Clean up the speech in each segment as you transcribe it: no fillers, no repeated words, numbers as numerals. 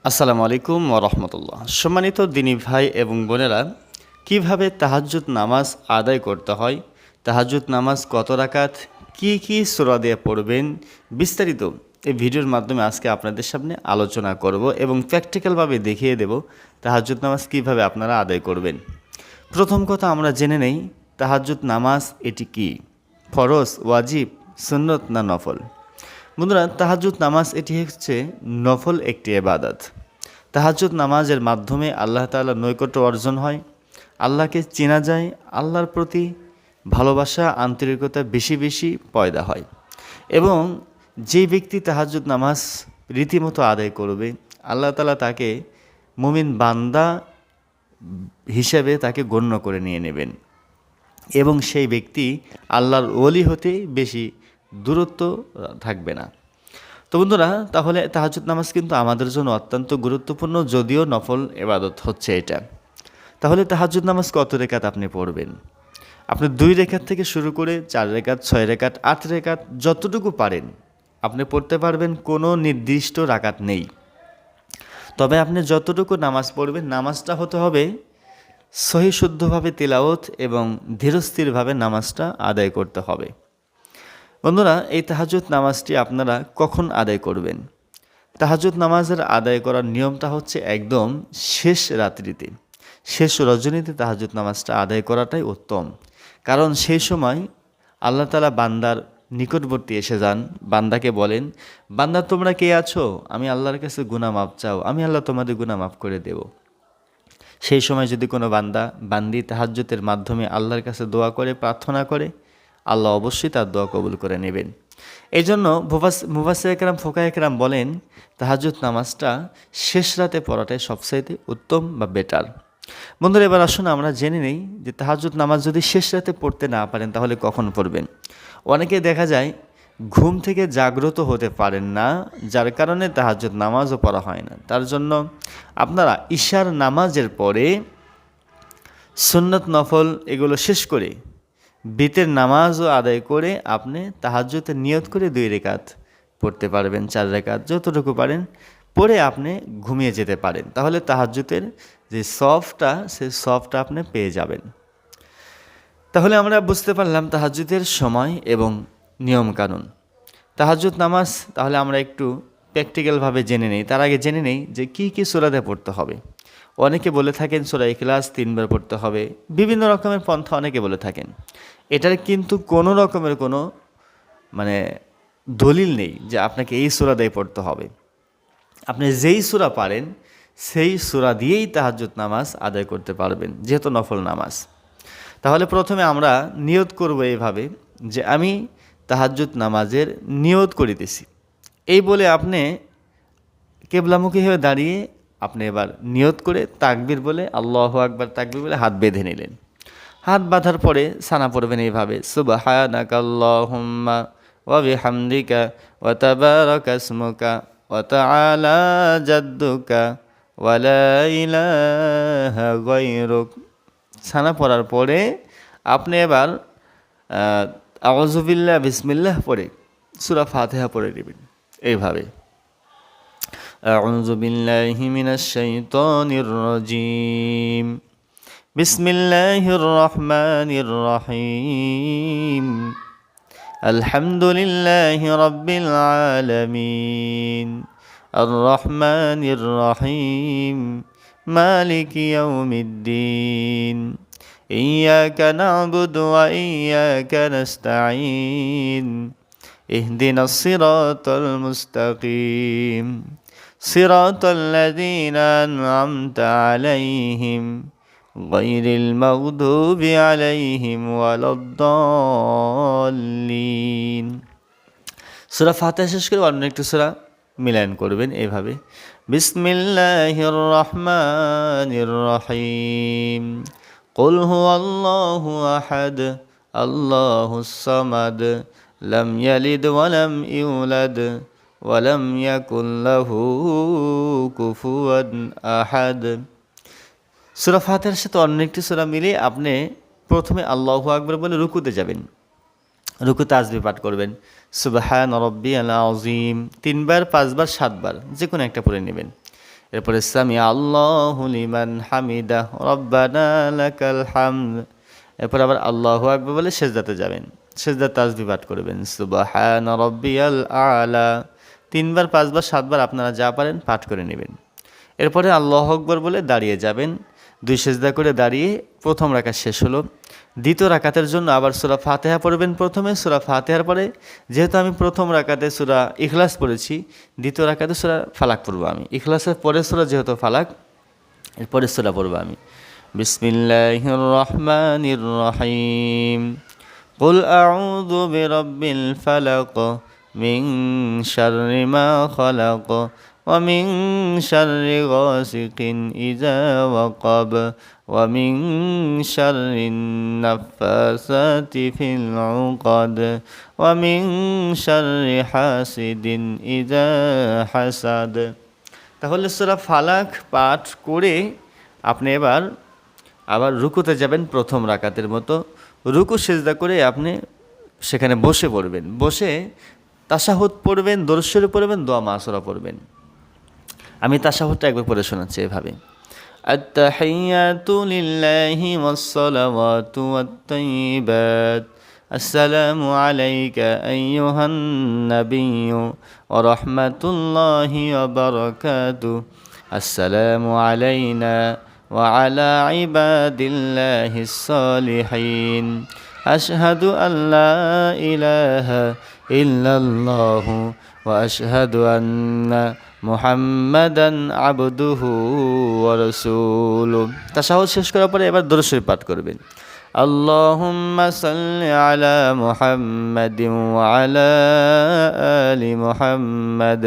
আসসালামু আলাইকুম ওয়া রাহমাতুল্লাহ। সম্মানিত দিনী ভাই এবং বোনেরা, কিভাবে তাহাজ্জুদ নামাজ আদায় করতে হয়, তাহাজ্জুদ নামাজ কত রাকাত, কি সূরা দিয়ে পড়বেন, বিস্তারিত এই ভিডিওর মাধ্যমে আজকে আপনাদের সামনে আলোচনা করব এবং প্র্যাকটিক্যালভাবে দেখিয়ে দেব তাহাজ্জুদ নামাজ কিভাবে আপনারা আদায় করবেন। প্রথম কথা আমরা জেনে নেই তাহাজ্জুদ নামাজ এটি কি, ফরজ, ওয়াজিব, সুন্নত না নফল। বন্ধুরা, তাহাজ্জুদ নামাজ এটি হচ্ছে নফল একটি ইবাদত। তাহাজ্জুদ নামাজের মাধ্যমে আল্লাহ তাআলার নৈকট্য অর্জন হয়, আল্লাহকে চেনা যায়, আল্লাহর প্রতি ভালোবাসা আন্তরিকতা বেশি বেশি পয়দা হয় এবং যে ব্যক্তি তাহাজ্জুদ নামাজ রীতিমতো আদায় করবে আল্লাহ তাআলা তাকে মুমিন বান্দা হিসেবে তাকে গণ্য করে নিয়ে নেবেন এবং সেই ব্যক্তি আল্লাহর ওলি হতে বেশি দূরত্ব থাকবে না। তো বন্ধুরা, তাহলে তাহাজ্জুদ নামাজ কিন্তু আমাদের জন্য অত্যন্ত গুরুত্বপূর্ণ, যদিও নফল ইবাদত হচ্ছে এটা। তাহলে তাহাজ্জুদ নামাজ কত রেকাত আপনি পড়বেন? আপনি 2 রেকাত থেকে শুরু করে 4 রেকাত, 6 রেকাত, 8 রেকাত যতটুকু পারেন আপনি পড়তে পারবেন, কোনো নির্দিষ্ট রাকাত নেই। তবে আপনি যতটুকু নামাজ পড়বেন নামাজটা হতে হবে সহি শুদ্ধভাবে তিলাওয়াত এবং ধীরস্থিরভাবে নামাজটা আদায় করতে হবে। বন্ধুরা, এই তাহাজ্জুদ নামাজটি আপনারা কখন আদায় করবেন? তাহাজ্জুদ নামাজের আদায় করার নিয়মটা হচ্ছে একদম শেষ রাত্রিতে, শেষ রজনীতে তাহাজ্জুদ নামাজটা আদায় করাটাই উত্তম। কারণ সেই সময় আল্লাহ তাআলা বান্দার নিকটবর্তী এসে যান, বান্দাকে বলেন, বান্দা তোমরা কে আছো? আমি আল্লাহর কাছে গুনাহ মাফ চাও, আমি আল্লাহ তোমাদের গুনাহ মাফ করে দেব। সেই সময় যদি কোনো বান্দি তাহাজ্জুদের মাধ্যমে আল্লাহর কাছে দোয়া করে, প্রার্থনা করে, আল্লাহ অবশ্যই তার দোয়া কবুল করে নেবেন। এই জন্য মুফাসসির একরাম, ফোকাহে একরাম বলেন তাহাজ্জুদ নামাজটা শেষ রাতে পড়াটাই সবচাইতে উত্তম বা বেটার। বন্ধুরা, এবার আসুন আমরা জেনে নেই যে তাহাজ্জুদ নামাজ যদি শেষ রাতে পড়তে না পারেন তাহলে কখন পড়বেন। অনেকে দেখা যায় ঘুম থেকে জাগ্রত হতে পারেন না, যার কারণে তাহাজ্জুদ নামাজও পড়া হয় না। তার জন্য আপনারা ইশার নামাজের পরে সুন্নত নফল এগুলো শেষ করে বিতের নামাজও আদায় করে আপনি তাহাজ্জুদের নিয়ত করে 2 রেকাত পড়তে পারবেন, 4 রেকাত যতটুকু পারেন পড়ে আপনি ঘুমিয়ে যেতে পারেন। তাহলে তাহাজ্জুদের যে সফটা সেই সফটা আপনি পেয়ে যাবেন। তাহলে আমরা বুঝতে পারলাম তাহাজ্জুদের সময় এবং নিয়মকানুন। তাহাজ্জুদ নামাজ তাহলে আমরা একটু প্র্যাকটিক্যালভাবে জেনে নেই। তার আগে জেনে নেই যে কি সূরাতে পড়তে হবে। অনেকে বলে থাকেন সূরা ইখলাস 3 বার পড়তে হবে, বিভিন্ন রকমের পন্থা অনেকে বলে থাকেন। এটার কিন্তু কোনো রকমের কোনো দলিল নেই যে আপনাকে এই সূরা দিয়ে পড়তে হবে। আপনি যেই সূরা পারেন সেই সূরা দিয়েই তাহাজ্জুদ নামাজ আদায় করতে পারবেন, যেহেতু নফল নামাজ। তাহলে প্রথমে আমরা নিয়ত করব এইভাবে যে আমি তাহাজ্জুদ নামাজের নিয়ত করিতেছি। এই বলে আপনি কিবলামুখী হয়ে দাঁড়িয়ে আপনি এবার নিয়ত করে তাকবীর বলে, আল্লাহু আকবার তাকবীর বলে হাত বেঁধে নিলেন। হাত বাঁধার পরে সানা পড়বেন এইভাবে, সুবহানাকাল্লাহুম্মা ওয়া বিহামদিকা ওয়া তাবারাকা ইসমুকা ওয়া তাআলা জাদ্দুকা ওয়া লা ইলাহা গায়রুক। সানা পড়ার পরে আপনি এবার আউযু বিল্লাহ বিসমিল্লাহ পড়ে সূরা ফাতিহা পড়ে নেবেন এইভাবে, আউযু বিল্লাহি মিনাশ শাইতানির রাজীম, বিসমিল্লাহির রহমানির রহিম, আলহামদুলিল্লাহি রাব্বিল আলামিন, আর রহমানির রহিম, মালিকি ইয়াউমিদ্দিন, ইয়্যাকা না'বুদু ওয়া ইয়্যাকা নাস্তাঈন, ইহদিনাস সিরাতাল মুস্তাকিম, সিরাতাল লাযীনা আন'আমতা আলাইহিম গায়রিল মাগদুবি আলাইহিম ওয়ালাদ-দাল্লিন। সূরা ফাতিহা শেষ করে অন্য একটু সূরা মিলান করবেন এইভাবে, বিসমিল্লাহির রহমানির রহিম, কুল হুয়াল্লাহু আহাদ, আল্লাহুস সামাদ, লাম ইয়ালিদ ওয়া লাম ইউলাদ ওয়া লাম ইয়াকুল লাহু কুফুয়ান আহাদ। সূরা ফাতিহার সাথে অন্য একটি সূরা মিলিয়ে আপনি প্রথমে আল্লাহু আকবার বলে রুকুতে যাবেন। রুকুতে তাসবিহ পাঠ করবেন, সুবহান রাব্বিয়াল আযীম 3 বার, 5 বার, 7 বার যে কোনো একটা পড়ে নেবেন। এরপরে সামি আল্লাহু লিমান হামিদা রব্বানা লাকাল হামদ। এরপর আবার আল্লাহু আকবার বলে সেজদাতে যাবেন, সেজদার তাসবিহ পাঠ করবেন সুবহানা রাব্বিয়াল আলা। 3 বার 5 বার 7 বার আপনারা যা পারেন পাঠ করে নেবেন। এরপরে আল্লাহু আকবার বলে দাঁড়িয়ে যাবেন, 2 সেজদা করে দাঁড়িয়ে প্রথম রাকাত শেষ হলো। দ্বিতীয় রাকাতের জন্য আবার সূরা ফাতিহা পড়বেন। প্রথমে সূরা ফাতিহার পরে যেহেতু আমি প্রথম রাকাতে সূরা ইখলাস পড়েছি, দ্বিতীয় রাকাতে সূরা ফালাক পড়ব আমি। ইখলাসের পরে সূরা যেহেতু ফালাক, এরপরে সূরা পড়ব আমি। বিসমিল্লাহির রহমানির রহিম। কুল আউযু বিরাব্বিল ফালাক মিন শাররি মা খালাক ওয়া মিন শাররি গাসিকিন ইযা ওয়াকাব ওয়া মিন শাররিন নাফাসাতি ফিল উকাদ ওয়া মিন শাররি হাসিদিন ইযা হাসাদ। তাহলে সূরা ফালাক পাঠ করে আপনি আবার রুকুতে যাবেন প্রথম রাকাতের মতো। রুকু সেজদা করে আপনি সেখানে বসে পড়বেন, বসে তাশাহুদ পড়বেন, দরুদ শরীফ পড়বেন, দোয়া মাসুরা পড়বেন। আমি তাশাহুদটা একবার পড়ে শোনাচ্ছি এভাবে। আত-তাহিয়াতু লিল্লাহি ওয়াস-সালাওয়াতু ওয়াত-তাইয়্যিবাত। আসসালামু আলাইকা আইয়ুহান নাবিয়্যু ওয়া রাহমাতুল্লাহি ওয়া বারাকাতুহু। আসসালামু আলাইনা ওয়া আলা ইবাদিল্লাহিস সালিহিন। আশহাদু আল্লা ইলাহা ইল্লাল্লাহু ওয়া আশহাদু আন্না মুহাম্মাদান আবদুহু ওয়া রাসূলুহু। তাশাহুদ শেষ করার পরে এবার দরুদ শরীফ পাঠ করবেন। আল্লাহুম্মা সাল্লি আলা মুহাম্মাদিন ওয়া আলা আলি মুহাম্মাদ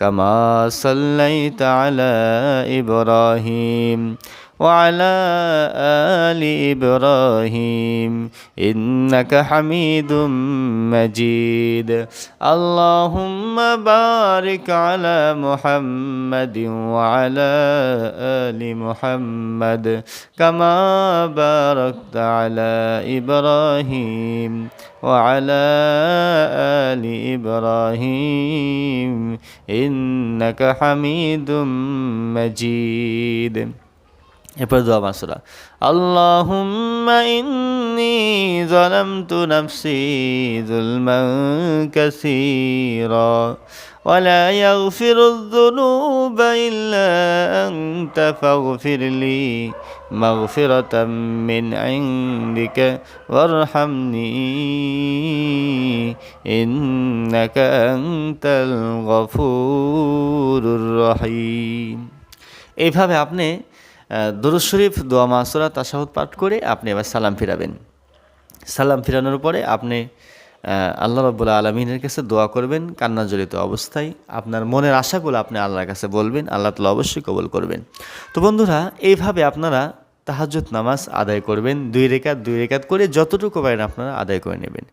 কামা সাল্লাইতা আলা ইব্রাহিম وعلى آل إبراهيم إنك حميد مجيد اللهم بارك على محمد وعلى آل محمد كما باركت على إبراهيم وعلى آل إبراهيم إنك حميد مجيد। এরপর দোয়া মাসুরা। আল্লাহুম্মা ইন্নী যালামতু নাফসি যুলমান কাসীরা ওয়া লা ইয়াগফিরুয যুনুবা ইল্লা আনতা ফাগফিরলি মাগফিরাতাম মিন ইনদিকা ওয়ারহামনি ইন্নাকা আনতাল গফুরুর রহিম। এইভাবে আপনি দরুদ শরীফ, দোয়া মাসুরা, তাশাহুদ পাঠ করে আপনি এবার সালাম ফিরাবেন। সালাম ফিরানোর পরে আপনি আল্লাহ রাব্বুল আলামিনের কাছে দোয়া করবেন কান্নাজড়িত অবস্থায়। আপনার মনের আশাগুলো আপনি আল্লাহর কাছে বলবেন, আল্লাহ তাআলা অবশ্যই কবুল করবেন। তো বন্ধুরা, এইভাবে আপনারা তাহাজ্জুদ নামাজ আদায় করবেন। 2 রাকাত করে যতটুকু পারেন আপনারা আদায় করে নেবেন।